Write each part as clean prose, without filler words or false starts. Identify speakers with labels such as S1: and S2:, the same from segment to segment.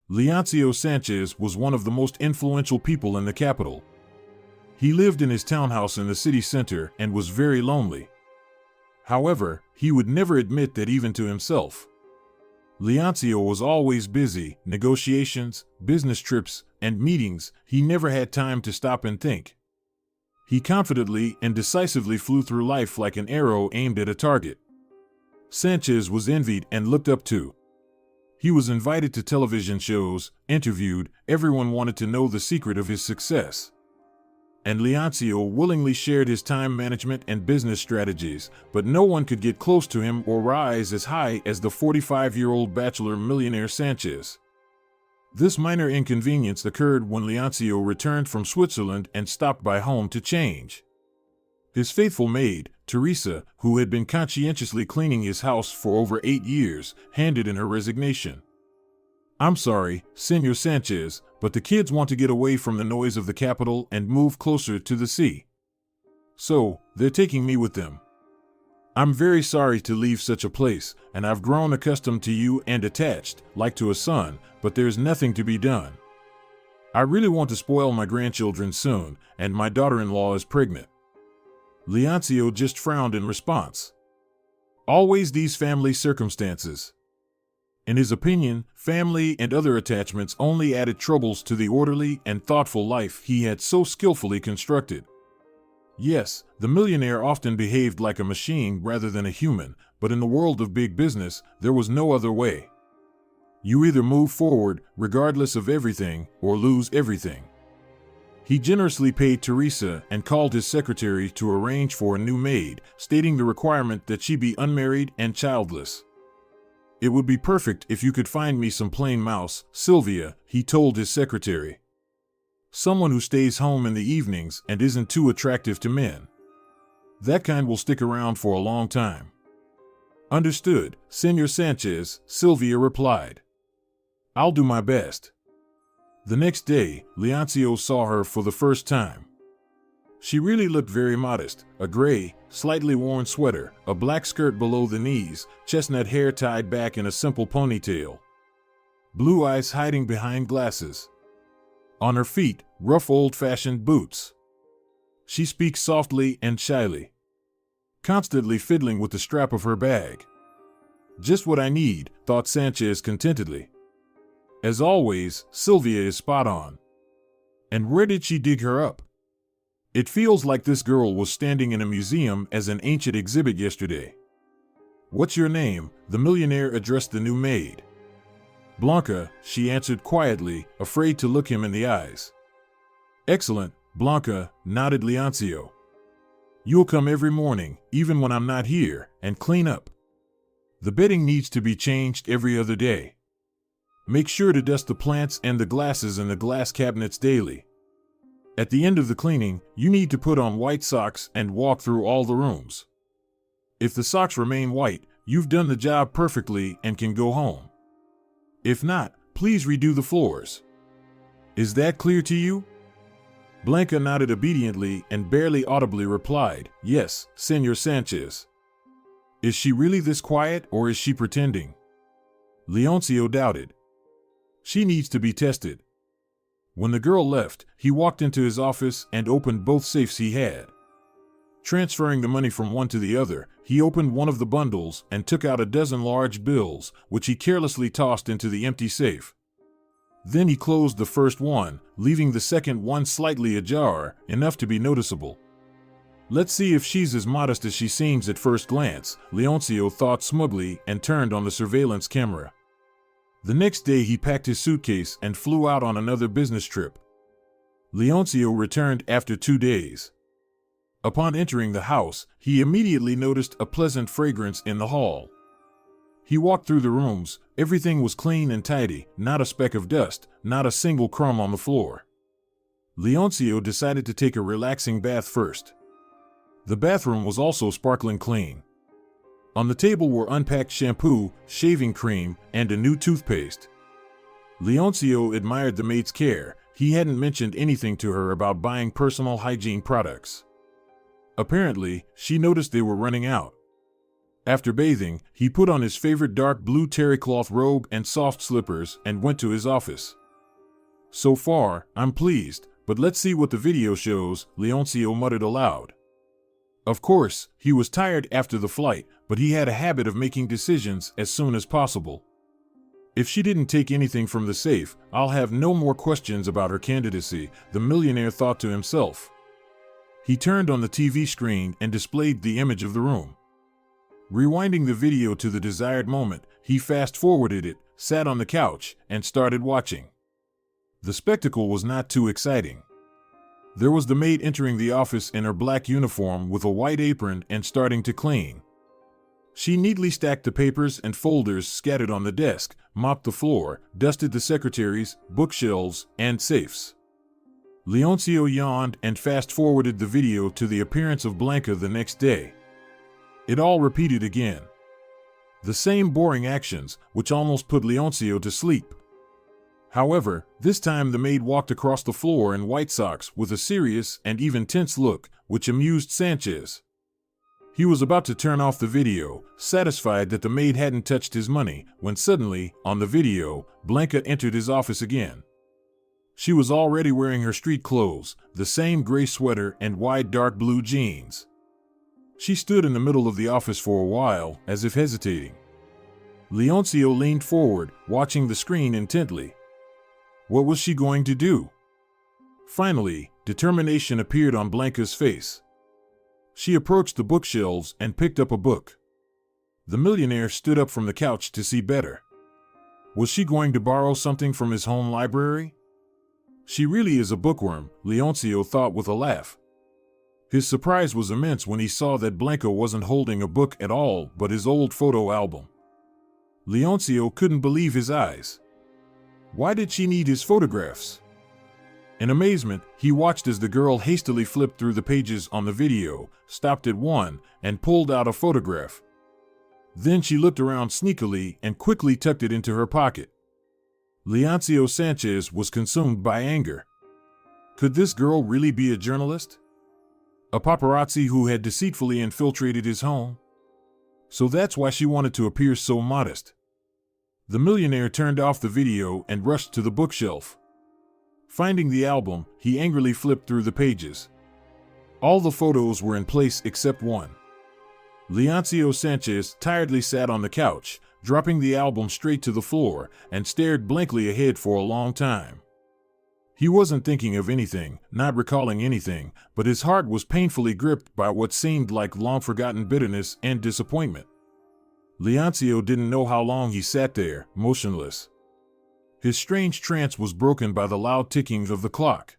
S1: Leoncio Sanchez was one of the most influential people in the capital. He lived in his townhouse in the city center and was very lonely. However, he would never admit that even to himself. Leoncio was always busy, negotiations, business trips, and meetings. He never had time to stop and think. He confidently and decisively flew through life like an arrow aimed at a target. Sanchez was envied and looked up to. He was invited to television shows, interviewed, everyone wanted to know the secret of his success. And Leoncio willingly shared his time management and business strategies, but no one could get close to him or rise as high as the 45-year-old bachelor millionaire Sanchez. This minor inconvenience occurred when Leoncio returned from Switzerland and stopped by home to change. His faithful maid, Teresa, who had been conscientiously cleaning his house for over 8 years, handed in her resignation. "I'm sorry, Senor Sanchez, but the kids want to get away from the noise of the capital and move closer to the sea. So, they're taking me with them. I'm very sorry to leave such a place, and I've grown accustomed to you and attached, like to a son, but there's nothing to be done. I really want to spoil my grandchildren soon, and my daughter-in-law is pregnant." Leoncio just frowned in response. Always these family circumstances. In his opinion, family and other attachments only added troubles to the orderly and thoughtful life he had so skillfully constructed. Yes, the millionaire often behaved like a machine rather than a human, but in the world of big business, there was no other way. You either move forward, regardless of everything, or lose everything. He generously paid Teresa and called his secretary to arrange for a new maid, stating the requirement that she be unmarried and childless. "It would be perfect if you could find me some plain mouse, Sylvia," he told his secretary. "Someone who stays home in the evenings and isn't too attractive to men. That kind will stick around for a long time." "Understood, Senor Sanchez," Sylvia replied. "I'll do my best." The next day, Leoncio saw her for the first time. She really looked very modest, a gray, slightly worn sweater, a black skirt below the knees, chestnut hair tied back in a simple ponytail. Blue eyes hiding behind glasses. On her feet, rough old-fashioned boots. She speaks softly and shyly, constantly fiddling with the strap of her bag. "Just what I need," thought Sanchez contentedly. As always, Sylvia is spot on. And where did she dig her up? It feels like this girl was standing in a museum as an ancient exhibit yesterday. "What's your name?" the millionaire addressed the new maid. "Blanca," she answered quietly, afraid to look him in the eyes. "Excellent, Blanca," nodded Leoncio. "You'll come every morning, even when I'm not here, and clean up. The bedding needs to be changed every other day. Make sure to dust the plants and the glasses in the glass cabinets daily. At the end of the cleaning, you need to put on white socks and walk through all the rooms. If the socks remain white, you've done the job perfectly and can go home. If not, please redo the floors. Is that clear to you?" Blanca nodded obediently and barely audibly replied, "Yes, Senor Sanchez." "Is she really this quiet or is she pretending?" Leoncio doubted. "She needs to be tested." When the girl left, he walked into his office and opened both safes he had. Transferring the money from one to the other, he opened one of the bundles and took out a dozen large bills, which he carelessly tossed into the empty safe. Then he closed the first one, leaving the second one slightly ajar, enough to be noticeable. "Let's see if she's as modest as she seems at first glance," Leoncio thought smugly and turned on the surveillance camera. The next day he packed his suitcase and flew out on another business trip. Leoncio returned after 2 days. Upon entering the house, he immediately noticed a pleasant fragrance in the hall. He walked through the rooms, everything was clean and tidy, not a speck of dust, not a single crumb on the floor. Leoncio decided to take a relaxing bath first. The bathroom was also sparkling clean. On the table were unpacked shampoo, shaving cream, and a new toothpaste. Leoncio admired the maid's care. He hadn't mentioned anything to her about buying personal hygiene products. Apparently, she noticed they were running out. After bathing, he put on his favorite dark blue terry cloth robe and soft slippers and went to his office. "So far, I'm pleased, but let's see what the video shows," Leoncio muttered aloud. Of course, he was tired after the flight, but he had a habit of making decisions as soon as possible. If she didn't take anything from the safe, I'll have no more questions about her candidacy, the millionaire thought to himself. He turned on the TV screen and displayed the image of the room. Rewinding the video to the desired moment, he fast-forwarded it, sat on the couch, and started watching. The spectacle was not too exciting. There was the maid entering the office in her black uniform with a white apron and starting to clean. She neatly stacked the papers and folders scattered on the desk, mopped the floor, dusted the secretaries, bookshelves, and safes. Leoncio yawned and fast-forwarded the video to the appearance of Blanca the next day. It all repeated again. The same boring actions, which almost put Leoncio to sleep. However, this time the maid walked across the floor in white socks with a serious and even tense look, which amused Sanchez. He was about to turn off the video, satisfied that the maid hadn't touched his money, when suddenly, on the video, Blanca entered his office again. She was already wearing her street clothes, the same gray sweater and wide dark blue jeans. She stood in the middle of the office for a while, as if hesitating. Leoncio leaned forward, watching the screen intently. What was she going to do? Finally, determination appeared on Blanca's face. She approached the bookshelves and picked up a book. The millionaire stood up from the couch to see better. Was she going to borrow something from his home library? She really is a bookworm, Leoncio thought with a laugh. His surprise was immense when he saw that Blanca wasn't holding a book at all but his old photo album. Leoncio couldn't believe his eyes. Why did she need his photographs? In amazement, he watched as the girl hastily flipped through the pages on the video, stopped at one, and pulled out a photograph. Then she looked around sneakily and quickly tucked it into her pocket. Leoncio Sanchez was consumed by anger. Could this girl really be a journalist? A paparazzi who had deceitfully infiltrated his home? So that's why she wanted to appear so modest. The millionaire turned off the video and rushed to the bookshelf. Finding the album, he angrily flipped through the pages. All the photos were in place except one. Leoncio Sanchez tiredly sat on the couch, dropping the album straight to the floor, and stared blankly ahead for a long time. He wasn't thinking of anything, not recalling anything, but his heart was painfully gripped by what seemed like long-forgotten bitterness and disappointment. Leoncio didn't know how long he sat there, motionless. His strange trance was broken by the loud ticking of the clock.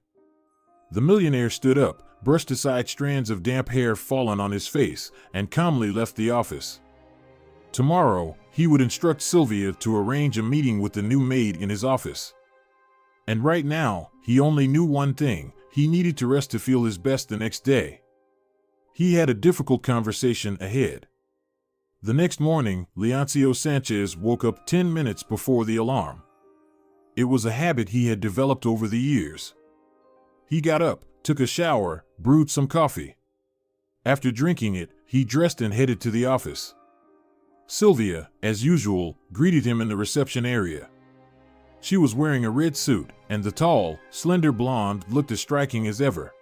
S1: The millionaire stood up, brushed aside strands of damp hair fallen on his face, and calmly left the office. Tomorrow, he would instruct Sylvia to arrange a meeting with the new maid in his office. And right now, he only knew one thing: he needed to rest to feel his best the next day. He had a difficult conversation ahead. The next morning, Leoncio Sanchez woke up 10 minutes before the alarm. It was a habit he had developed over the years. He got up, took a shower, brewed some coffee. After drinking it, he dressed and headed to the office. Sylvia, as usual, greeted him in the reception area. She was wearing a red suit, and the tall, slender blonde looked as striking as ever.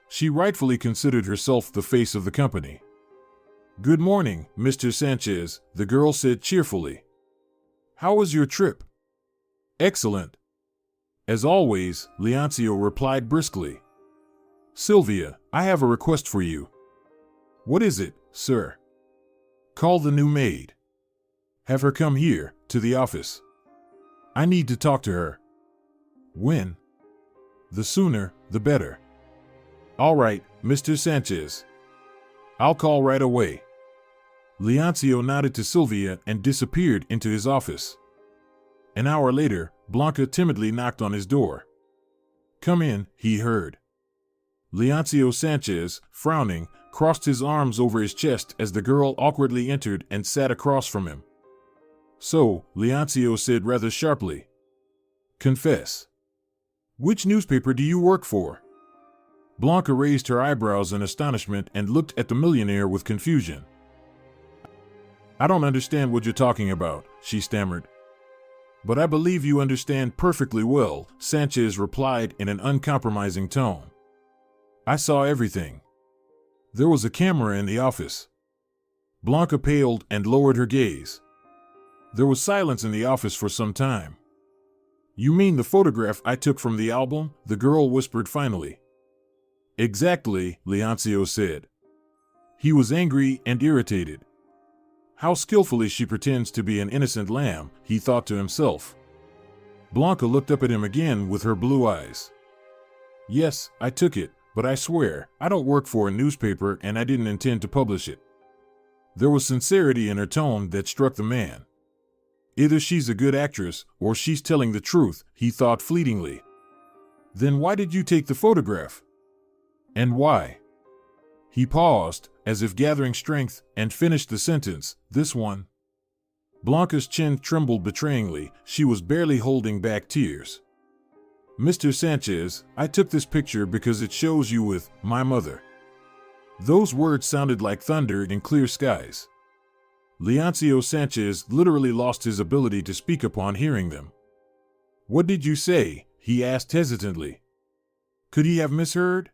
S1: She rightfully considered herself the face of the company. "Good morning, Mr. Sanchez," the girl said cheerfully. "How was your trip?" "Excellent." "As always," Leoncio replied briskly. "Sylvia, I have a request for you." "What is it, sir?" "Call the new maid. Have her come here, to the office. I need to talk to her." "When?" "The sooner, the better." "All right, Mr. Sanchez. I'll call right away." Leoncio nodded to Sylvia and disappeared into his office. An hour later, Blanca timidly knocked on his door. "Come in," he heard. Leoncio Sanchez, frowning, crossed his arms over his chest as the girl awkwardly entered and sat across from him. "So," Leoncio said rather sharply. "Confess. Which newspaper do you work for?" Blanca raised her eyebrows in astonishment and looked at the millionaire with confusion. I don't understand what you're talking about, she stammered. But I believe you understand perfectly well, Sanchez replied in an uncompromising tone. I saw everything. There was a camera in the office. Blanca paled and lowered her gaze. There was silence in the office for some time. You mean the photograph I took from the album? The girl whispered finally. Exactly, Leoncio said. He was angry and irritated. How skillfully she pretends to be an innocent lamb, he thought to himself. Blanca looked up at him again with her blue eyes. Yes, I took it, but I swear, I don't work for a newspaper and I didn't intend to publish it. There was sincerity in her tone that struck the man. Either she's a good actress or she's telling the truth, he thought fleetingly. Then why did you take the photograph? And why? He paused, as if gathering strength, and finished the sentence, this one. Blanca's chin trembled betrayingly, she was barely holding back tears. Mr. Sanchez, I took this picture because it shows you with my mother. Those words sounded like thunder in clear skies. Leoncio Sanchez literally lost his ability to speak upon hearing them. What did you say? He asked hesitantly. Could he have misheard?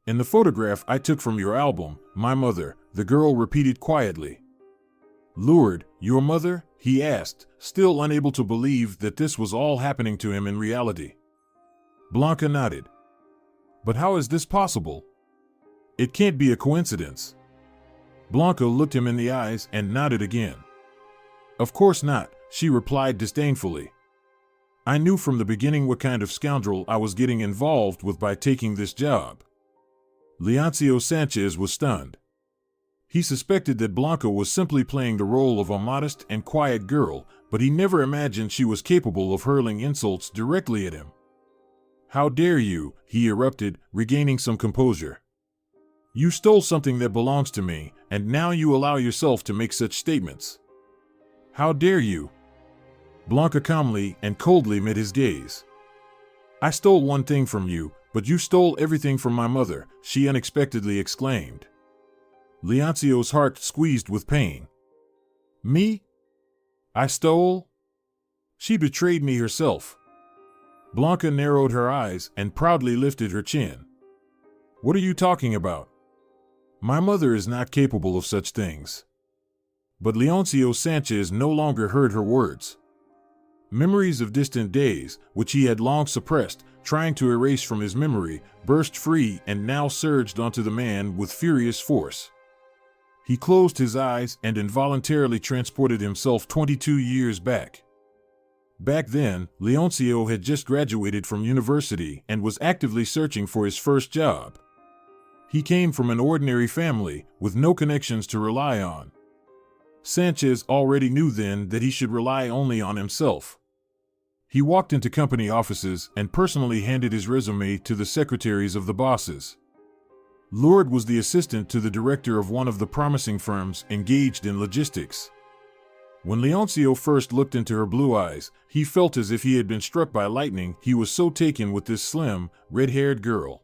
S1: In the photograph I took from your album, my mother, the girl repeated quietly. Lured, your mother? He asked, still unable to believe that this was all happening to him in reality. Blanca nodded. But how is this possible? It can't be a coincidence. Blanca looked him in the eyes and nodded again. Of course not, she replied disdainfully. I knew from the beginning what kind of scoundrel I was getting involved with by taking this job. Leoncio Sanchez was stunned. He suspected that Blanca was simply playing the role of a modest and quiet girl, but he never imagined she was capable of hurling insults directly at him. How dare you, he erupted, regaining some composure. You stole something that belongs to me, and now you allow yourself to make such statements. How dare you? Blanca calmly and coldly met his gaze. I stole one thing from you, but you stole everything from my mother, she unexpectedly exclaimed. Leoncio's heart squeezed with pain. Me? I stole? She betrayed me herself. Blanca narrowed her eyes and proudly lifted her chin. What are you talking about? My mother is not capable of such things. But Leoncio Sanchez no longer heard her words. Memories of distant days, which he had long suppressed, trying to erase from his memory, burst free and now surged onto the man with furious force. He closed his eyes and involuntarily transported himself 22 years back. Back then, Leoncio had just graduated from university and was actively searching for his first job. He came from an ordinary family, with no connections to rely on. Sanchez already knew then that he should rely only on himself. He walked into company offices and personally handed his resume to the secretaries of the bosses. Lourdes was the assistant to the director of one of the promising firms engaged in logistics. When Leoncio first looked into her blue eyes, he felt as if he had been struck by lightning. He was so taken with this slim, red-haired girl.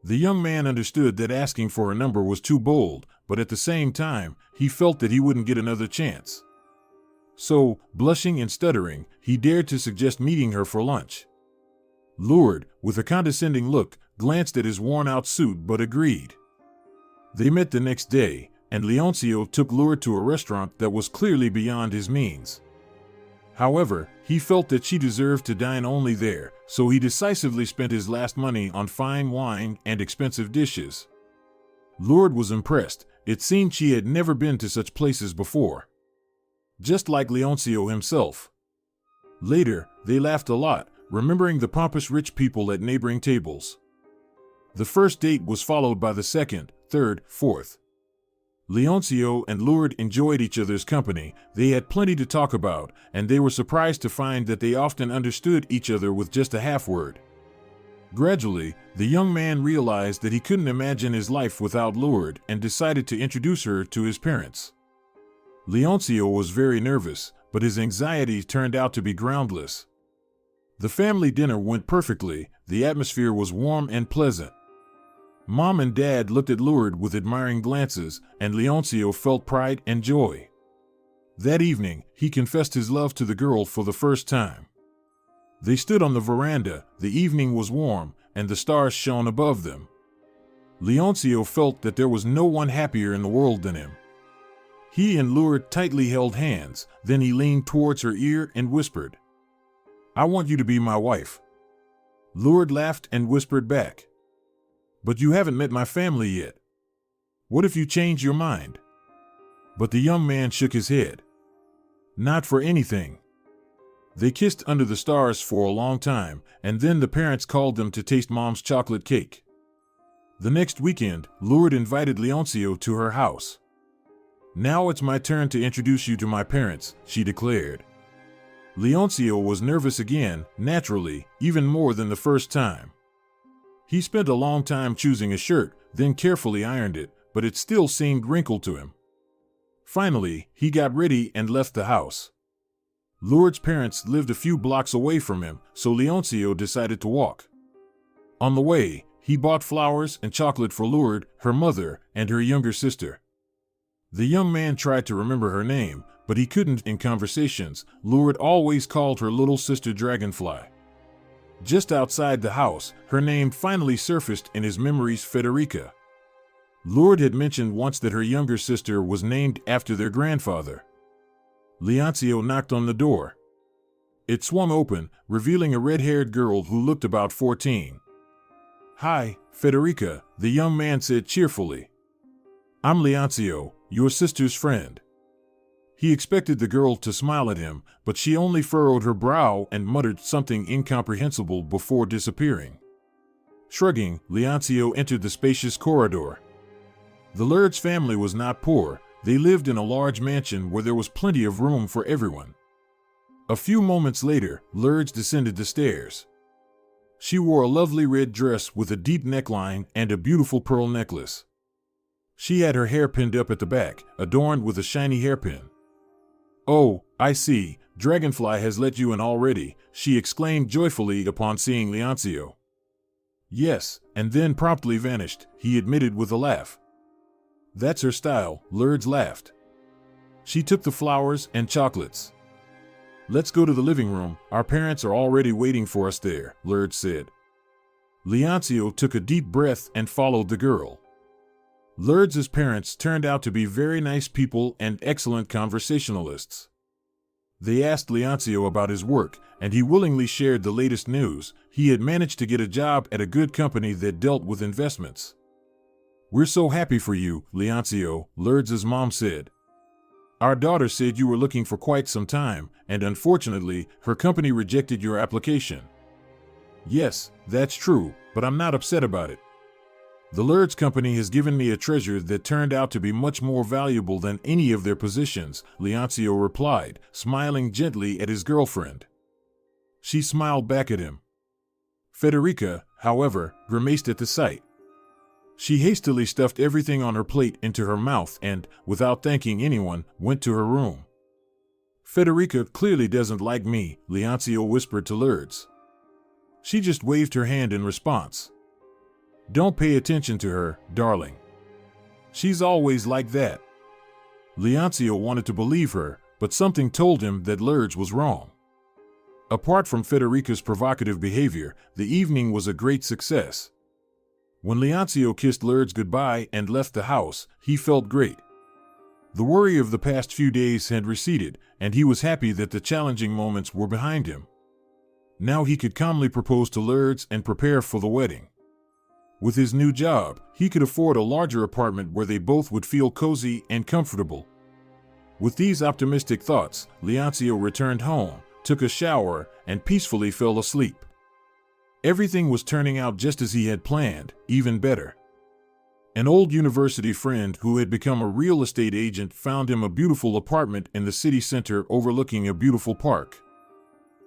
S1: The young man understood that asking for a number was too bold, but at the same time, he felt that he wouldn't get another chance. So, blushing and stuttering, he dared to suggest meeting her for lunch. Lourdes, with a condescending look, glanced at his worn-out suit but agreed. They met the next day, and Leoncio took Lourdes to a restaurant that was clearly beyond his means. However, he felt that she deserved to dine only there, so he decisively spent his last money on fine wine and expensive dishes. Lourdes was impressed. It seemed she had never been to such places before. Just like Leoncio himself. Later, they laughed a lot, remembering the pompous rich people at neighboring tables. The first date was followed by the second, third, fourth. Leoncio and Lourdes enjoyed each other's company. They had plenty to talk about, and they were surprised to find that they often understood each other with just a half word. Gradually, the young man realized that he couldn't imagine his life without Lourdes and decided to introduce her to his parents. Leoncio was very nervous, but his anxiety turned out to be groundless. The family dinner went perfectly. The atmosphere was warm and pleasant. Mom and Dad looked at Lourdes with admiring glances, and Leoncio felt pride and joy. That evening, he confessed his love to the girl for the first time. They stood on the veranda, the evening was warm, and the stars shone above them. Leoncio felt that there was no one happier in the world than him. He and Lourdes tightly held hands, then he leaned towards her ear and whispered, "I want you to be my wife." Lourdes laughed and whispered back, "But you haven't met my family yet. What if you change your mind?" But the young man shook his head. "Not for anything." They kissed under the stars for a long time, and then the parents called them to taste Mom's chocolate cake. The next weekend, Lourdes invited Leoncio to her house. "Now it's my turn to introduce you to my parents," she declared. Leoncio was nervous again, naturally, even more than the first time. He spent a long time choosing a shirt, then carefully ironed it, but it still seemed wrinkled to him. Finally, he got ready and left the house. Lourdes' parents lived a few blocks away from him, so Leoncio decided to walk. On the way, he bought flowers and chocolate for Lourdes, her mother, and her younger sister. The young man tried to remember her name, but he couldn't. In conversations, Lourdes always called her little sister Dragonfly. Just outside the house, her name finally surfaced in his memories: Federica. Lourdes had mentioned once that her younger sister was named after their grandfather. Leoncio knocked on the door. It swung open, revealing a red-haired girl who looked about 14. "Hi, Federica," the young man said cheerfully. "I'm Leoncio, your sister's friend." He expected the girl to smile at him, but she only furrowed her brow and muttered something incomprehensible before disappearing. Shrugging, Leoncio entered the spacious corridor. The Lourdes family was not poor. They lived in a large mansion where there was plenty of room for everyone. A few moments later, Lourdes descended the stairs. She wore a lovely red dress with a deep neckline and a beautiful pearl necklace. She had her hair pinned up at the back, adorned with a shiny hairpin. "Oh, I see, Dragonfly has let you in already," she exclaimed joyfully upon seeing Leoncio. "Yes," and then promptly vanished, he admitted with a laugh. "That's her style," Lourdes laughed. She took the flowers and chocolates. "Let's go to the living room, our parents are already waiting for us there," Lourdes said. Leoncio took a deep breath and followed the girl. Lourdes' parents turned out to be very nice people and excellent conversationalists. They asked Leoncio about his work, and he willingly shared the latest news. He had managed to get a job at a good company that dealt with investments. "We're so happy for you, Leoncio," Lourdes' mom said. "Our daughter said you were looking for quite some time, and unfortunately, her company rejected your application." "Yes, that's true, but I'm not upset about it. The Lourdes company has given me a treasure that turned out to be much more valuable than any of their positions," Leoncio replied, smiling gently at his girlfriend. She smiled back at him. Federica, however, grimaced at the sight. She hastily stuffed everything on her plate into her mouth and, without thanking anyone, went to her room. "Federica clearly doesn't like me," Leoncio whispered to Lourdes. She just waved her hand in response. "Don't pay attention to her, darling. She's always like that." Leoncio wanted to believe her, but something told him that Lourdes was wrong. Apart from Federica's provocative behavior, the evening was a great success. When Leoncio kissed Lourdes goodbye and left the house, he felt great. The worry of the past few days had receded, and he was happy that the challenging moments were behind him. Now he could calmly propose to Lourdes and prepare for the wedding. With his new job, he could afford a larger apartment where they both would feel cozy and comfortable. With these optimistic thoughts, Leoncio returned home, took a shower, and peacefully fell asleep. Everything was turning out just as he had planned, even better. An old university friend who had become a real estate agent found him a beautiful apartment in the city center overlooking a beautiful park.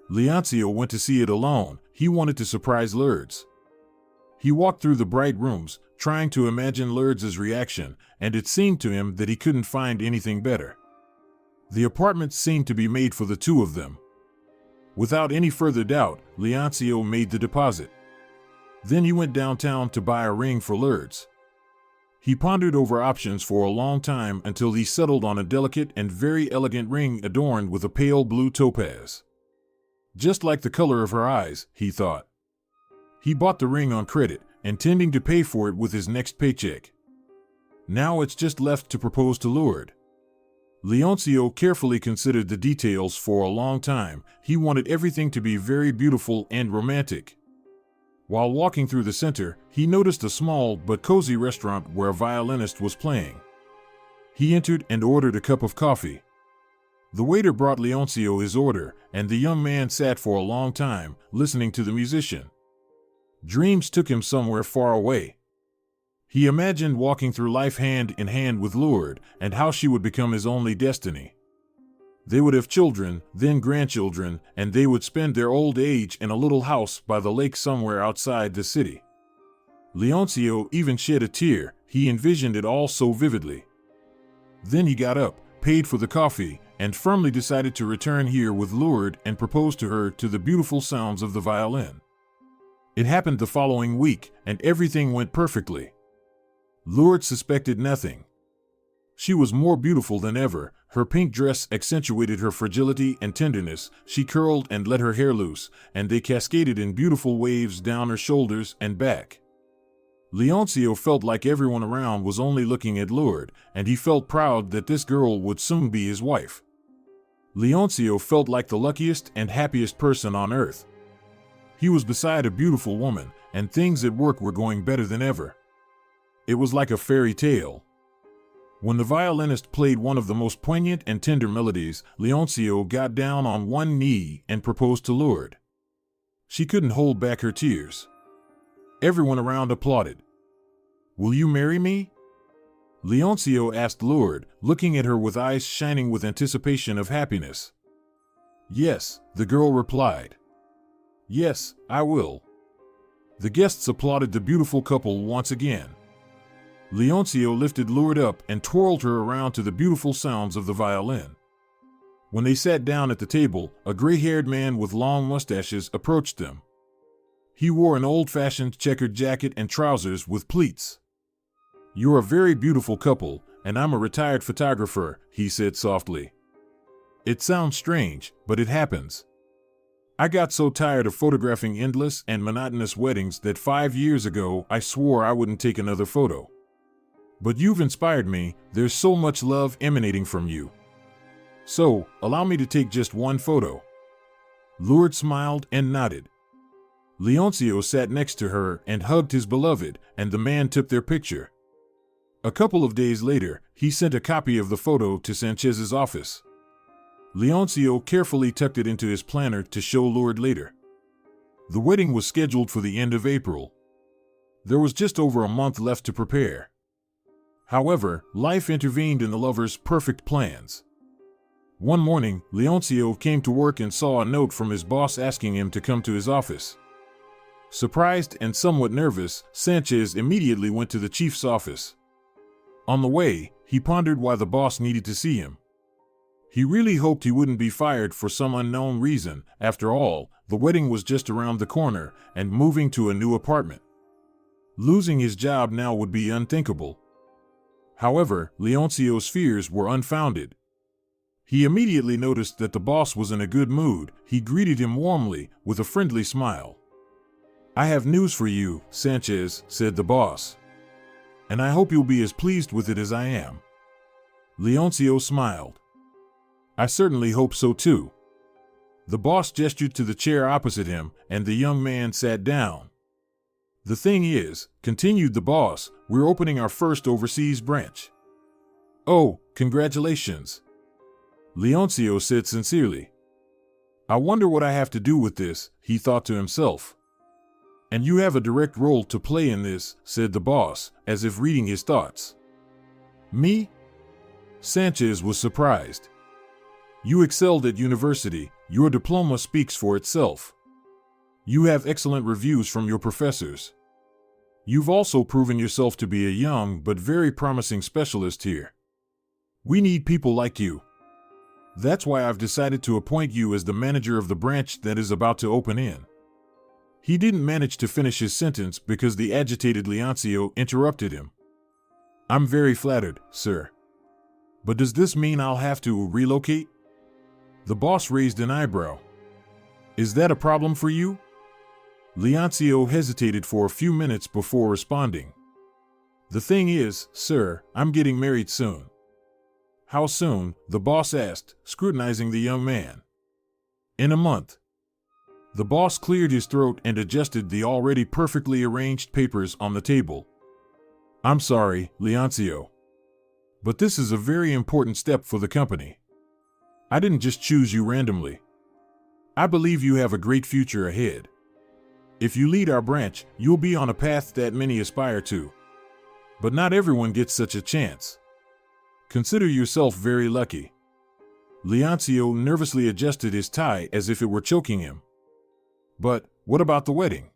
S1: Leoncio went to see it alone. He wanted to surprise Lourdes. He walked through the bright rooms, trying to imagine Lourdes' reaction, and it seemed to him that he couldn't find anything better. The apartment seemed to be made for the two of them. Without any further doubt, Leoncio made the deposit. Then he went downtown to buy a ring for Lourdes. He pondered over options for a long time until he settled on a delicate and very elegant ring adorned with a pale blue topaz. Just like the color of her eyes, he thought. He bought the ring on credit, intending to pay for it with his next paycheck. Now it's just left to propose to Lourdes. Leoncio carefully considered the details for a long time. He wanted everything to be very beautiful and romantic. While walking through the center, he noticed a small but cozy restaurant where a violinist was playing. He entered and ordered a cup of coffee. The waiter brought Leoncio his order, and the young man sat for a long time, listening to the musician. Dreams took him somewhere far away. He imagined walking through life hand in hand with Lourdes, and how she would become his only destiny. They would have children, then grandchildren, and they would spend their old age in a little house by the lake somewhere outside the city. Leoncio even shed a tear. He envisioned it all so vividly. Then he got up, paid for the coffee, and firmly decided to return here with Lourdes and propose to her to the beautiful sounds of the violin. It happened the following week, and everything went perfectly. Lourdes suspected nothing. She was more beautiful than ever. Her pink dress accentuated her fragility and tenderness. She curled and let her hair loose, and they cascaded in beautiful waves down her shoulders and back. Leoncio felt like everyone around was only looking at Lourdes, and he felt proud that this girl would soon be his wife. Leoncio felt like the luckiest and happiest person on earth. He was beside a beautiful woman, and things at work were going better than ever. It was like a fairy tale. When the violinist played one of the most poignant and tender melodies, Leoncio got down on one knee and proposed to Lourdes. She couldn't hold back her tears. Everyone around applauded. "Will you marry me?" Leoncio asked Lourdes, looking at her with eyes shining with anticipation of happiness. "Yes," the girl replied. "Yes, I will." The guests applauded the beautiful couple once again. Leoncio lifted Lourdes up and twirled her around to the beautiful sounds of the violin. When they sat down at the table, a gray-haired man with long mustaches approached them. He wore an old-fashioned checkered jacket and trousers with pleats. "You're a very beautiful couple, and I'm a retired photographer," he said softly. "It sounds strange, but it happens. I got so tired of photographing endless and monotonous weddings that 5 years ago I swore I wouldn't take another photo. But you've inspired me. There's so much love emanating from you. So, allow me to take just one photo." Lourdes smiled and nodded. Leoncio sat next to her and hugged his beloved, and the man took their picture. A couple of days later, he sent a copy of the photo to Sanchez's office. Leoncio carefully tucked it into his planner to show Lourdes later. The wedding was scheduled for the end of April. There was just over a month left to prepare. However, life intervened in the lovers' perfect plans. One morning, Leoncio came to work and saw a note from his boss asking him to come to his office. Surprised and somewhat nervous, Sanchez immediately went to the chief's office. On the way, he pondered why the boss needed to see him. He really hoped he wouldn't be fired for some unknown reason. After all, the wedding was just around the corner, and moving to a new apartment. Losing his job now would be unthinkable. However, Leoncio's fears were unfounded. He immediately noticed that the boss was in a good mood. He greeted him warmly, with a friendly smile. "I have news for you, Sanchez," said the boss. "And I hope you'll be as pleased with it as I am." Leoncio smiled. "I certainly hope so too." The boss gestured to the chair opposite him, and the young man sat down. "The thing is," continued the boss, "we're opening our first overseas branch." "Oh, congratulations," Leoncio said sincerely. "I wonder what I have to do with this," he thought to himself. "And you have a direct role to play in this," said the boss, as if reading his thoughts. "Me?" Sanchez was surprised. "You excelled at university. Your diploma speaks for itself. You have excellent reviews from your professors. You've also proven yourself to be a young but very promising specialist here. We need people like you. That's why I've decided to appoint you as the manager of the branch that is about to open in." He didn't manage to finish his sentence because the agitated Leoncio interrupted him. I'm very flattered, sir. But does this mean I'll have to relocate? The boss raised an eyebrow. Is that a problem for you? Leoncio hesitated for a few minutes before responding. The thing is, sir, I'm getting married soon. How soon? The boss asked, scrutinizing the young man. In a month. The boss cleared his throat and adjusted the already perfectly arranged papers on the table. I'm sorry, Leoncio. But this is a very important step for the company. I didn't just choose you randomly. I believe you have a great future ahead. If you lead our branch, you'll be on a path that many aspire to. But not everyone gets such a chance. Consider yourself very lucky. Leoncio nervously adjusted his tie as if it were choking him. But what about the wedding?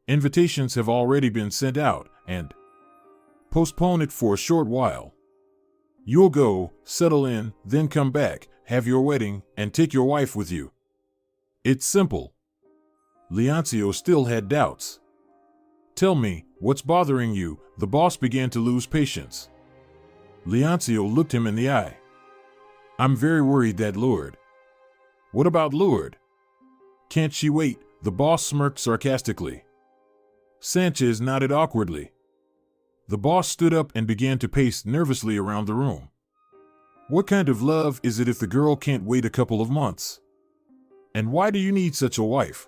S1: Invitations have already been sent out, and postpone it for a short while. You'll go, settle in, then come back, have your wedding, and take your wife with you. It's simple. Leoncio still had doubts. Tell me, what's bothering you? The boss began to lose patience. Leoncio looked him in the eye. I'm very worried that Lourdes. What about Lourdes? Can't she wait? The boss smirked sarcastically. Sanchez nodded awkwardly. The boss stood up and began to pace nervously around the room. What kind of love is it if the girl can't wait a couple of months? And why do you need such a wife?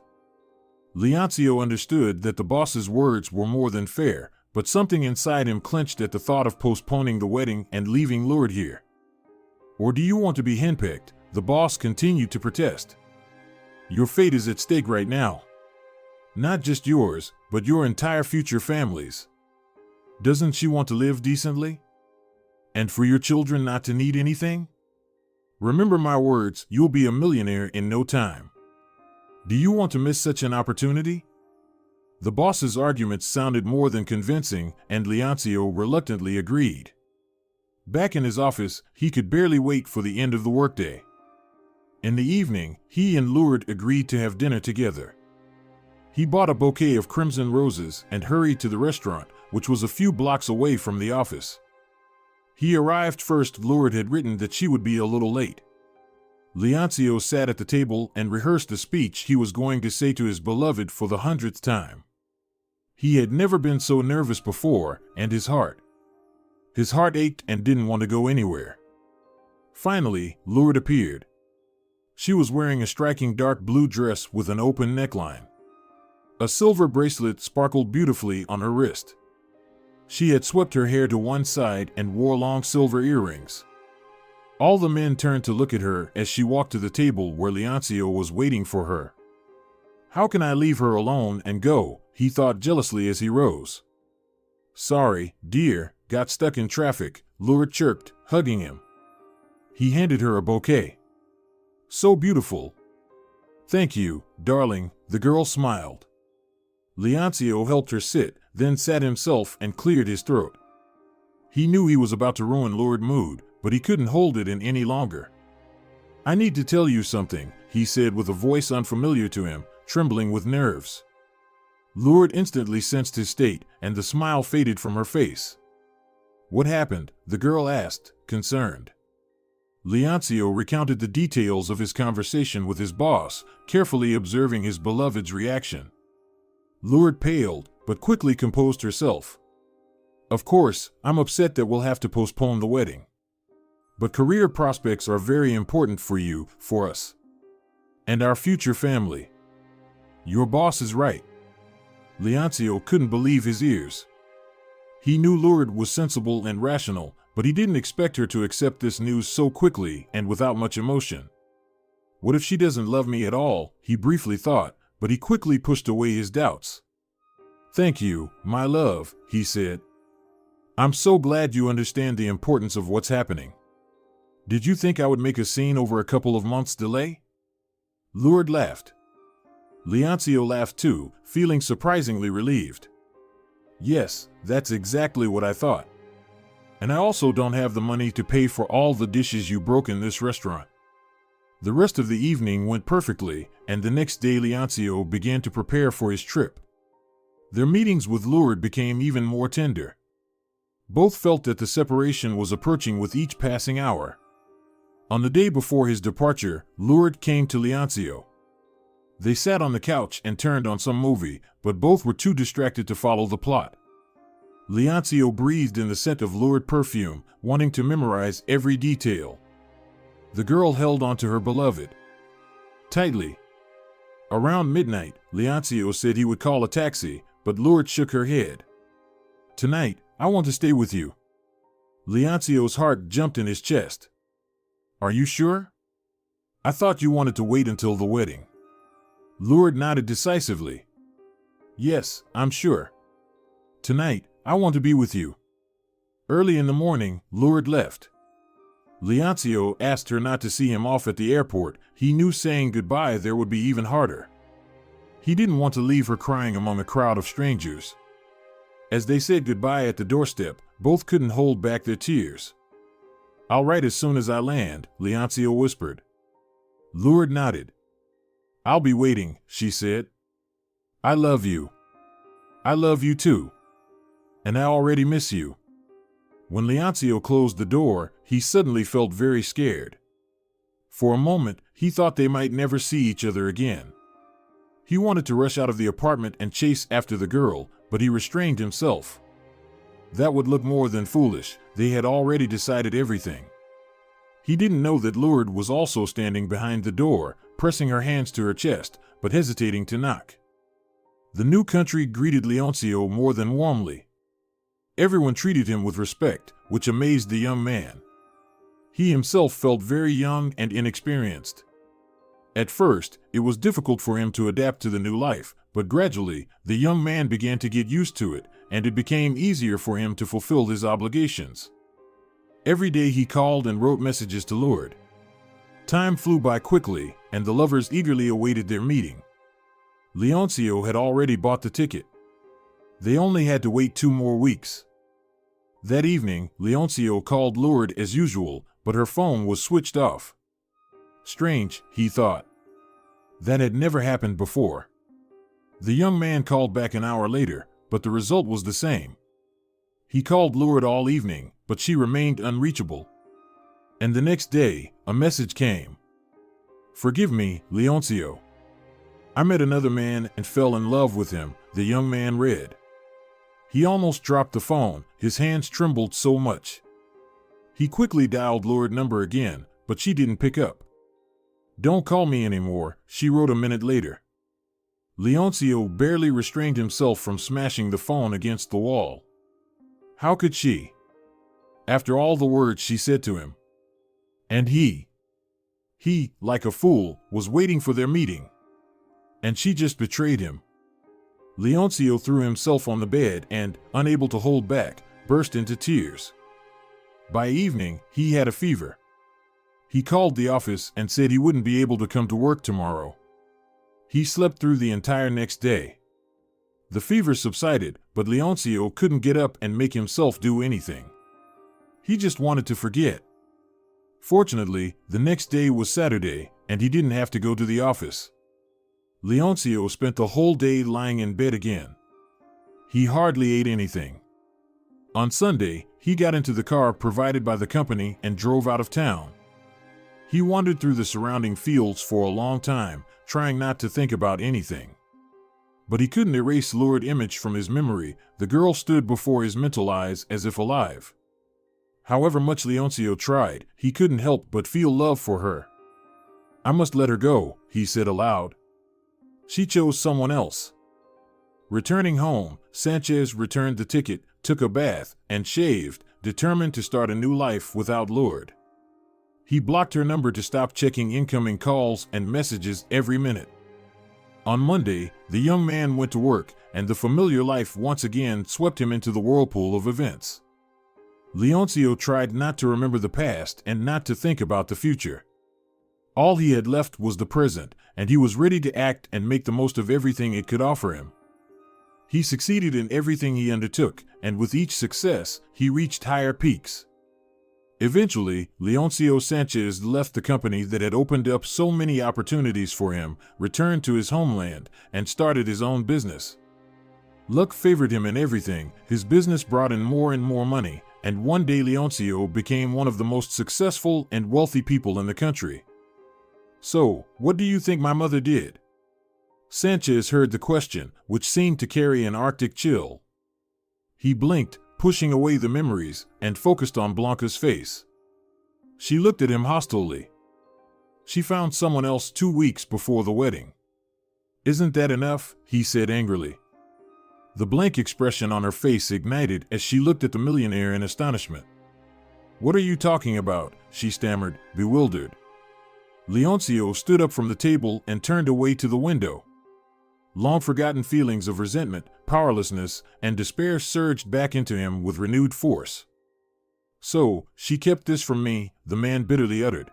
S1: Leoncio understood that the boss's words were more than fair, but something inside him clenched at the thought of postponing the wedding and leaving Lourdes here. Or do you want to be henpecked? The boss continued to protest. Your fate is at stake right now. Not just yours, but your entire future family's. Doesn't she want to live decently? And for your children not to need anything? Remember my words, you'll be a millionaire in no time. Do you want to miss such an opportunity? The boss's arguments sounded more than convincing, and Leoncio reluctantly agreed. Back in his office, he could barely wait for the end of the workday. In the evening, he and Lourdes agreed to have dinner together. He bought a bouquet of crimson roses and hurried to the restaurant, which was a few blocks away from the office. He arrived first. Lourdes had written that she would be a little late. Leoncio sat at the table and rehearsed the speech he was going to say to his beloved for the 100th time. He had never been so nervous before, and his heart ached and didn't want to go anywhere. Finally, Lourdes appeared. She was wearing a striking dark blue dress with an open neckline. A silver bracelet sparkled beautifully on her wrist. She had swept her hair to one side and wore long silver earrings. All the men turned to look at her as she walked to the table where Leoncio was waiting for her. How can I leave her alone and go? He thought jealously as he rose. Sorry, dear, got stuck in traffic, Lourdes chirped, hugging him. He handed her a bouquet. So beautiful. Thank you, darling, the girl smiled. Leoncio helped her sit, then sat himself and cleared his throat. He knew he was about to ruin Lourdes' mood, but he couldn't hold it in any longer. I need to tell you something, he said with a voice unfamiliar to him, trembling with nerves. Lourdes instantly sensed his state, and the smile faded from her face. What happened? The girl asked, concerned. Leoncio recounted the details of his conversation with his boss, carefully observing his beloved's reaction. Lourdes paled, but quickly composed herself. Of course, I'm upset that we'll have to postpone the wedding. But career prospects are very important for you, for us. And our future family. Your boss is right. Leoncio couldn't believe his ears. He knew Lourdes was sensible and rational, but he didn't expect her to accept this news so quickly and without much emotion. What if she doesn't love me at all? He briefly thought, but he quickly pushed away his doubts. Thank you, my love, he said. I'm so glad you understand the importance of what's happening. Did you think I would make a scene over a couple of months' delay? Lourdes laughed. Leoncio laughed too, feeling surprisingly relieved. Yes, that's exactly what I thought. And I also don't have the money to pay for all the dishes you broke in this restaurant. The rest of the evening went perfectly, and the next day Leoncio began to prepare for his trip. Their meetings with Lourdes became even more tender. Both felt that the separation was approaching with each passing hour. On the day before his departure, Lourdes came to Leoncio. They sat on the couch and turned on some movie, but both were too distracted to follow the plot. Leoncio breathed in the scent of Lourdes' perfume, wanting to memorize every detail. The girl held onto her beloved tightly. Around midnight, Leoncio said he would call a taxi, but Lourdes shook her head. "Tonight, I want to stay with you." Leoncio's heart jumped in his chest. "Are you sure? I thought you wanted to wait until the wedding." Lourdes nodded decisively. "Yes, I'm sure. Tonight, I want to be with you." Early in the morning, Lourdes left. Leoncio asked her not to see him off at the airport. He knew saying goodbye there would be even harder. He didn't want to leave her crying among a crowd of strangers. As they said goodbye at the doorstep, both couldn't hold back their tears. "I'll write as soon as I land," Leoncio whispered. Lourdes nodded. "I'll be waiting," she said. "I love you." "I love you too. And I already miss you." When Leoncio closed the door, he suddenly felt very scared. For a moment, he thought they might never see each other again. He wanted to rush out of the apartment and chase after the girl, but he restrained himself. That would look more than foolish. They had already decided everything. He didn't know that Lourdes was also standing behind the door, pressing her hands to her chest, but hesitating to knock. The new country greeted Leoncio more than warmly. Everyone treated him with respect, which amazed the young man. He himself felt very young and inexperienced. At first, it was difficult for him to adapt to the new life, but gradually, the young man began to get used to it, and it became easier for him to fulfill his obligations. Every day he called and wrote messages to Lourdes. Time flew by quickly, and the lovers eagerly awaited their meeting. Leoncio had already bought the ticket. They only had to wait 2 more weeks. That evening, Leoncio called Lourdes as usual, but her phone was switched off. Strange, he thought. That had never happened before. The young man called back an hour later, but the result was the same. He called Lourdes all evening, but she remained unreachable. And the next day, a message came. "Forgive me, Leoncio. I met another man and fell in love with him," the young man read. He almost dropped the phone, his hands trembled so much. He quickly dialed Lourdes' number again, but she didn't pick up. "Don't call me anymore," she wrote a minute later. Leoncio barely restrained himself from smashing the phone against the wall. How could she? After all the words she said to him. And he, like a fool, was waiting for their meeting. And she just betrayed him. Leoncio threw himself on the bed and, unable to hold back, burst into tears. By evening, he had a fever. He called the office and said he wouldn't be able to come to work tomorrow. He slept through the entire next day. The fever subsided, but Leoncio couldn't get up and make himself do anything. He just wanted to forget. Fortunately, the next day was Saturday, and he didn't have to go to the office. Leoncio spent the whole day lying in bed again. He hardly ate anything. On Sunday, he got into the car provided by the company and drove out of town. He wandered through the surrounding fields for a long time, trying not to think about anything. But he couldn't erase Lourdes' image from his memory. The girl stood before his mental eyes as if alive. However much Leoncio tried, he couldn't help but feel love for her. "I must let her go," he said aloud. She chose someone else. Returning home, Sanchez returned the ticket, took a bath, and shaved, determined to start a new life without Lourdes. He blocked her number to stop checking incoming calls and messages every minute. On Monday, the young man went to work, and the familiar life once again swept him into the whirlpool of events. Leoncio tried not to remember the past and not to think about the future. All he had left was the present, and he was ready to act and make the most of everything it could offer him. He succeeded in everything he undertook, and with each success, he reached higher peaks. Eventually, Leoncio Sanchez left the company that had opened up so many opportunities for him, returned to his homeland, and started his own business. Luck favored him in everything. His business brought in more and more money, and one day Leoncio became one of the most successful and wealthy people in the country. So, what do you think my mother did? Sanchez heard the question, which seemed to carry an Arctic chill. He blinked, pushing away the memories, and focused on Blanca's face. She looked at him hostilely. She found someone else 2 weeks before the wedding. Isn't that enough? He said angrily. The blank expression on her face ignited as she looked at the millionaire in astonishment. What are you talking about? She stammered, bewildered. Leoncio stood up from the table and turned away to the window. Long-forgotten feelings of resentment, powerlessness, and despair surged back into him with renewed force. So, she kept this from me, the man bitterly uttered.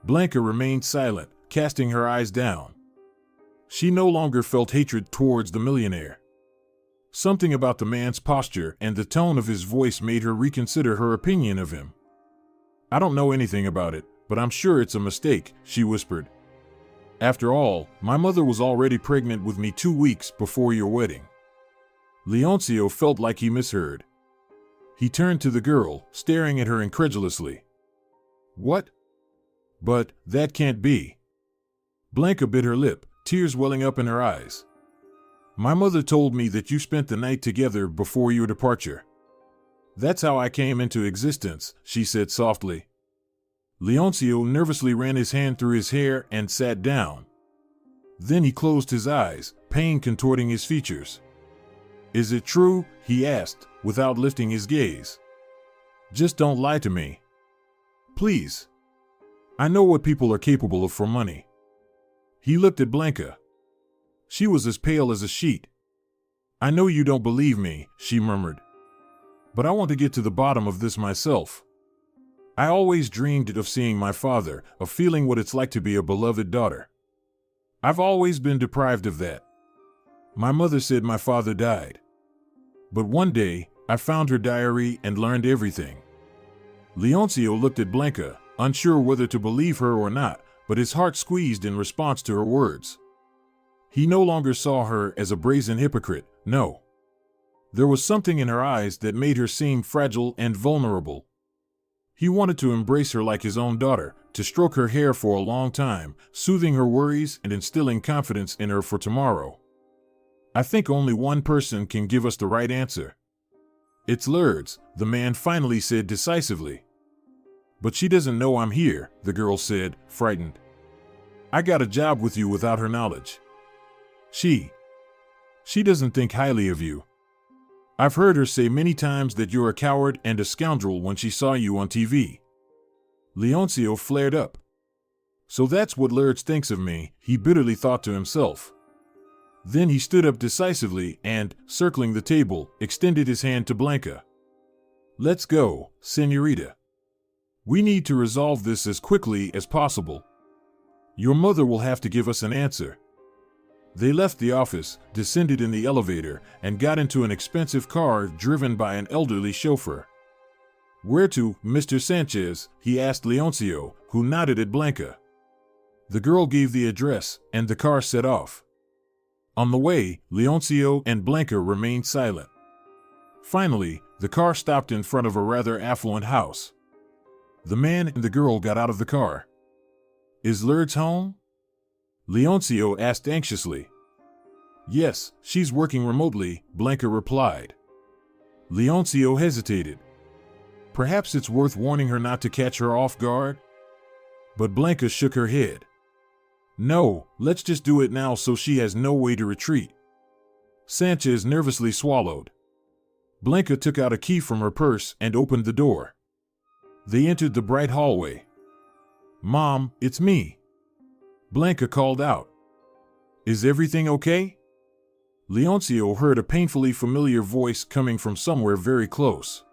S1: Blanca remained silent, casting her eyes down. She no longer felt hatred towards the millionaire. Something about the man's posture and the tone of his voice made her reconsider her opinion of him. I don't know anything about it, but I'm sure it's a mistake, she whispered. After all, my mother was already pregnant with me 2 weeks before your wedding. Leoncio felt like he misheard. He turned to the girl, staring at her incredulously. What? But that can't be. Blanca bit her lip, tears welling up in her eyes. My mother told me that you spent the night together before your departure. That's how I came into existence, she said softly. Leoncio nervously ran his hand through his hair and sat down. Then he closed his eyes, pain contorting his features. Is it true? He asked, without lifting his gaze. Just don't lie to me. Please. I know what people are capable of for money. He looked at Blanca. She was as pale as a sheet. I know you don't believe me, she murmured. But I want to get to the bottom of this myself. I always dreamed of seeing my father, of feeling what it's like to be a beloved daughter. I've always been deprived of that. My mother said my father died. But one day, I found her diary and learned everything. Leoncio looked at Blanca, unsure whether to believe her or not, but his heart squeezed in response to her words. He no longer saw her as a brazen hypocrite, no. There was something in her eyes that made her seem fragile and vulnerable. He wanted to embrace her like his own daughter, to stroke her hair for a long time, soothing her worries and instilling confidence in her for tomorrow. I think only one person can give us the right answer. It's Lourdes, the man finally said decisively. But she doesn't know I'm here, the girl said, frightened. I got a job with you without her knowledge. She doesn't think highly of you. I've heard her say many times that you're a coward and a scoundrel when she saw you on TV. Leoncio flared up. So that's what Lourdes thinks of me, he bitterly thought to himself. Then he stood up decisively and, circling the table, extended his hand to Blanca. Let's go, señorita. We need to resolve this as quickly as possible. Your mother will have to give us an answer. They left the office, descended in the elevator, and got into an expensive car driven by an elderly chauffeur. Where to, Mr. Sanchez? He asked Leoncio, who nodded at Blanca. The girl gave the address, and the car set off. On the way, Leoncio and Blanca remained silent. Finally, the car stopped in front of a rather affluent house. The man and the girl got out of the car. Is Lourdes home? Leoncio asked anxiously. Yes, she's working remotely, Blanca replied. Leoncio hesitated. Perhaps it's worth warning her not to catch her off guard? But Blanca shook her head. No, let's just do it now so she has no way to retreat. Sanchez nervously swallowed. Blanca took out a key from her purse and opened the door. They entered the bright hallway. Mom, it's me. Blanca called out. Is everything okay? Leoncio heard a painfully familiar voice coming from somewhere very close.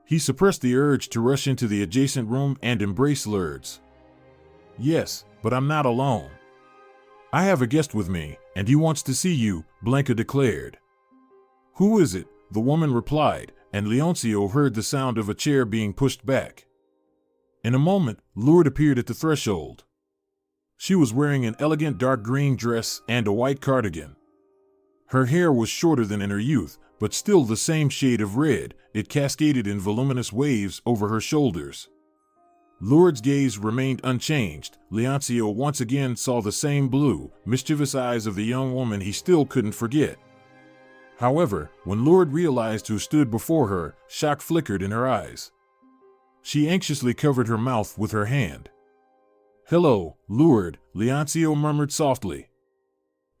S1: He suppressed the urge to rush into the adjacent room and embrace Lourdes. Yes, but I'm not alone. I have a guest with me, and he wants to see you, Blanca declared. Who is it? The woman replied, and Leoncio heard the sound of a chair being pushed back. In a moment, Lourdes appeared at the threshold. She was wearing an elegant dark green dress and a white cardigan. Her hair was shorter than in her youth, but still the same shade of red. It cascaded in voluminous waves over her shoulders. Lourdes' gaze remained unchanged. Leoncio once again saw the same blue, mischievous eyes of the young woman he still couldn't forget. However, when Lourdes realized who stood before her, shock flickered in her eyes. She anxiously covered her mouth with her hand. "Hello, Lourdes," Leoncio murmured softly.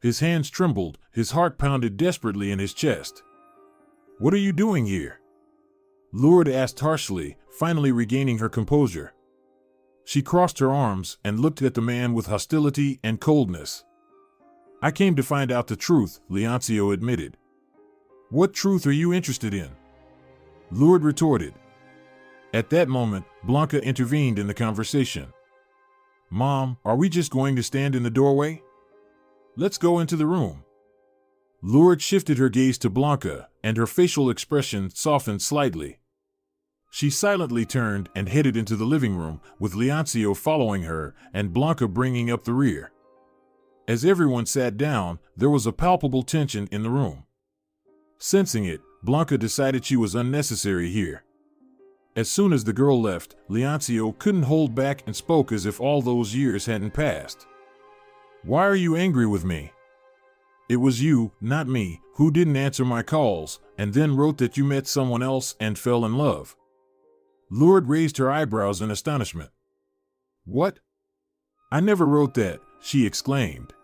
S1: His hands trembled, his heart pounded desperately in his chest. "What are you doing here?" Lourdes asked harshly, finally regaining her composure. She crossed her arms and looked at the man with hostility and coldness. "I came to find out the truth," Leoncio admitted. "What truth are you interested in?" Lourdes retorted. At that moment, Blanca intervened in the conversation. "Mom, are we just going to stand in the doorway? Let's go into the room." Lourdes shifted her gaze to Blanca, and her facial expression softened slightly. She silently turned and headed into the living room, with Leoncio following her and Blanca bringing up the rear. As everyone sat down, there was a palpable tension in the room. Sensing it, Blanca decided she was unnecessary here. As soon as the girl left, Leoncio couldn't hold back and spoke as if all those years hadn't passed. "Why are you angry with me? It was you, not me, who didn't answer my calls, and then wrote that you met someone else and fell in love." Lourdes raised her eyebrows in astonishment. "What? I never wrote that," she exclaimed.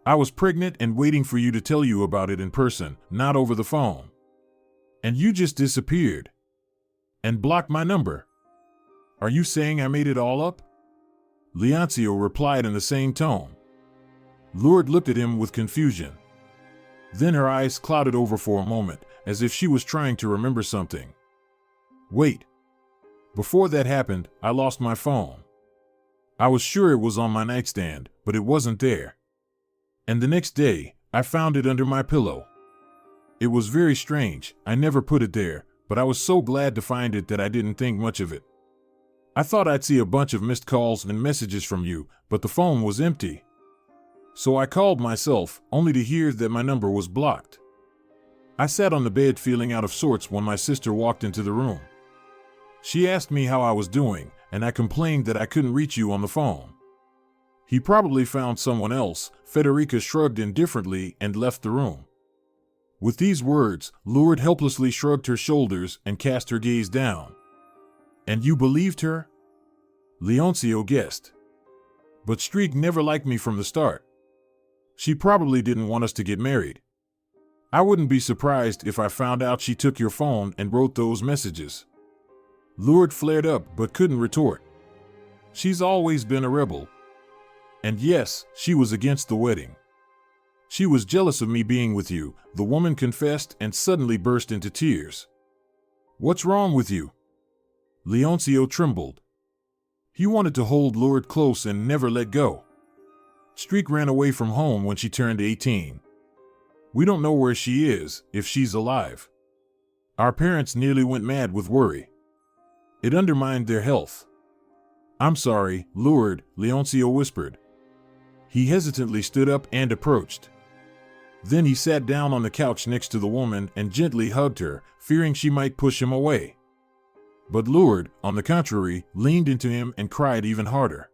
S1: "I was pregnant and waiting for you to tell you about it in person, not over the phone. And you just disappeared. And blocked my number. Are you saying I made it all up?" Leoncio replied in the same tone. Lourdes looked at him with confusion. Then her eyes clouded over for a moment, as if she was trying to remember something. "Wait. Before that happened, I lost my phone. I was sure it was on my nightstand, but it wasn't there. And the next day, I found it under my pillow. It was very strange. I never put it there, but I was so glad to find it that I didn't think much of it. I thought I'd see a bunch of missed calls and messages from you, but the phone was empty. So I called myself, only to hear that my number was blocked. I sat on the bed feeling out of sorts when my sister walked into the room. She asked me how I was doing, and I complained that I couldn't reach you on the phone. He probably found someone else." Federica shrugged indifferently and left the room. With these words, Lourdes helplessly shrugged her shoulders and cast her gaze down. "And you believed her?" Leoncio guessed. "But Streak never liked me from the start. She probably didn't want us to get married. I wouldn't be surprised if I found out she took your phone and wrote those messages." Lourdes flared up but couldn't retort. She's always been a rebel. And yes, she was against the wedding. She was jealous of me being with you, the woman confessed and suddenly burst into tears. "What's wrong with you?" Leoncio trembled. He wanted to hold Lourdes close and never let go. "Streak ran away from home when she turned 18. We don't know where she is, if she's alive. Our parents nearly went mad with worry. It undermined their health." "I'm sorry, Lourdes," Leoncio whispered. He hesitantly stood up and approached. Then he sat down on the couch next to the woman and gently hugged her, fearing she might push him away. But Lourdes, on the contrary, leaned into him and cried even harder.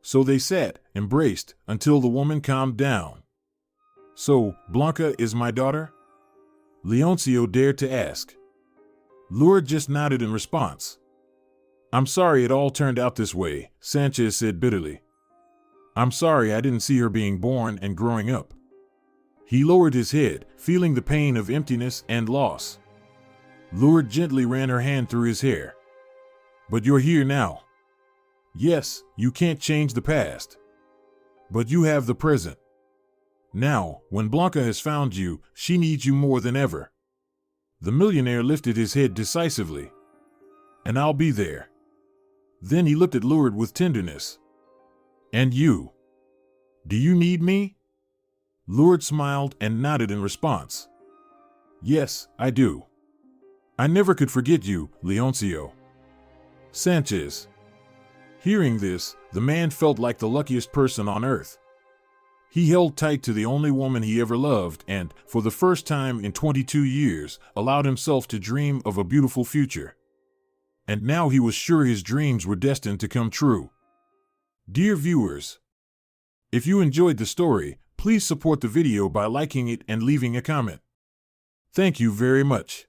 S1: So they sat, embraced, until the woman calmed down. "So, Blanca is my daughter?" Leoncio dared to ask. Lourdes just nodded in response. "I'm sorry it all turned out this way," Sanchez said bitterly. "I'm sorry I didn't see her being born and growing up." He lowered his head, feeling the pain of emptiness and loss. Lourdes gently ran her hand through his hair. "But you're here now. Yes, you can't change the past. But you have the present. Now, when Blanca has found you, she needs you more than ever." The millionaire lifted his head decisively. "And I'll be there." Then he looked at Lourdes with tenderness. "And you? Do you need me?" Lourdes smiled and nodded in response. "Yes, I do. I never could forget you, Leoncio." Sanchez. Hearing this, the man felt like the luckiest person on earth. He held tight to the only woman he ever loved and, for the first time in 22 years, allowed himself to dream of a beautiful future. And now he was sure his dreams were destined to come true. Dear viewers, if you enjoyed the story, please support the video by liking it and leaving a comment. Thank you very much.